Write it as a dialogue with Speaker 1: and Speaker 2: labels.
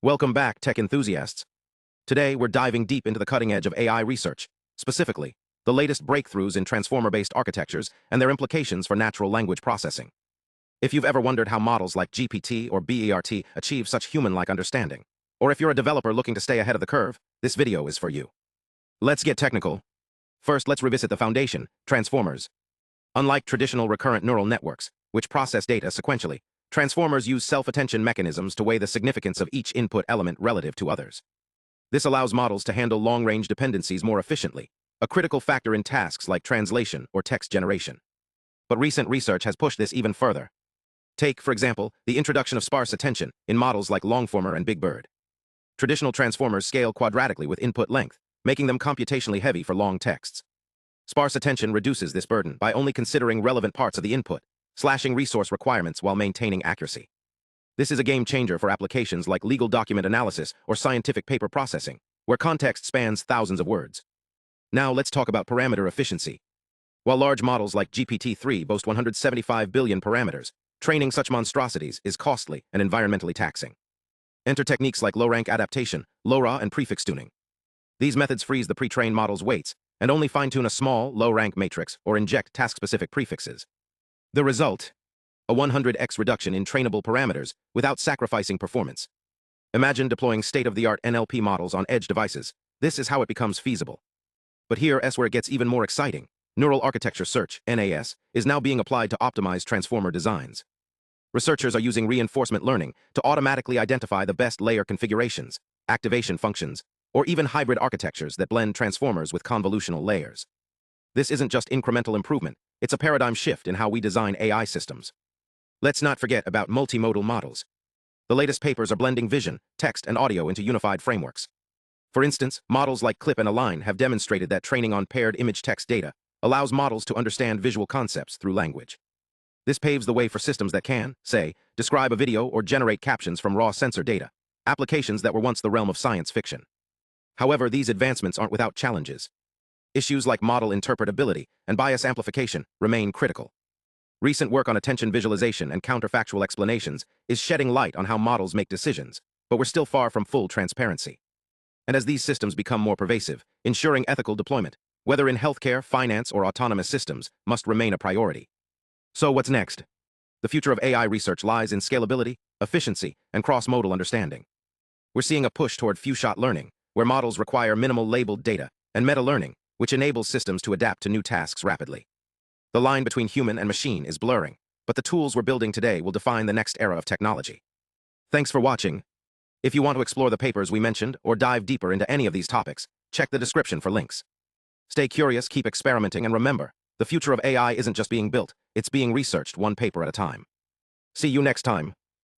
Speaker 1: Welcome back, tech enthusiasts. Today, we're diving deep into the cutting edge of AI research, specifically, the latest breakthroughs in transformer-based architectures and their implications for natural language processing. If you've ever wondered how models like GPT or BERT achieve such human-like understanding, or if you're a developer looking to stay ahead of the curve, this video is for you. Let's get technical. First, let's revisit the foundation, transformers. Unlike traditional recurrent neural networks, which process data sequentially, transformers use self-attention mechanisms to weigh the significance of each input element relative to others. This allows models to handle long-range dependencies more efficiently, a critical factor in tasks like translation or text generation. But recent research has pushed this even further. Take, for example, the introduction of sparse attention in models like Longformer and BigBird. Traditional transformers scale quadratically with input length, making them computationally heavy for long texts. Sparse attention reduces this burden by only considering relevant parts of the input, slashing resource requirements while maintaining accuracy. This is a game changer for applications like legal document analysis or scientific paper processing, where context spans thousands of words. Now let's talk about parameter efficiency. While large models like GPT-3 boast 175 billion parameters, training such monstrosities is costly and environmentally taxing. Enter techniques like low-rank adaptation, LoRA, and prefix-tuning. These methods freeze the pre-trained model's weights and only fine-tune a small, low-rank matrix or inject task-specific prefixes. The result? A 100x reduction in trainable parameters without sacrificing performance. Imagine deploying state-of-the-art NLP models on edge devices. This is how it becomes feasible. But here's where it gets even more exciting. Neural architecture search, NAS, is now being applied to optimize transformer designs. Researchers are using reinforcement learning to automatically identify the best layer configurations, activation functions, or even hybrid architectures that blend transformers with convolutional layers. This isn't just incremental improvement, it's a paradigm shift in how we design AI systems. Let's not forget about multimodal models. The latest papers are blending vision, text, and audio into unified frameworks. For instance, models like Clip and Align have demonstrated that training on paired image-text data allows models to understand visual concepts through language. This paves the way for systems that can, say, describe a video or generate captions from raw sensor data, applications that were once the realm of science fiction. However, these advancements aren't without challenges. Issues like model interpretability and bias amplification remain critical. Recent work on attention visualization and counterfactual explanations is shedding light on how models make decisions, but we're still far from full transparency. And as these systems become more pervasive, ensuring ethical deployment, whether in healthcare, finance, or autonomous systems, must remain a priority. So what's next? The future of AI research lies in scalability, efficiency, and cross-modal understanding. We're seeing a push toward few-shot learning, where models require minimal labeled data, and meta-learning, which enables systems to adapt to new tasks rapidly. The line between human and machine is blurring, but the tools we're building today will define the next era of technology. Thanks for watching. If you want to explore the papers we mentioned or dive deeper into any of these topics, check the description for links. Stay curious, keep experimenting, and remember, the future of AI isn't just being built, it's being researched one paper at a time. See you next time.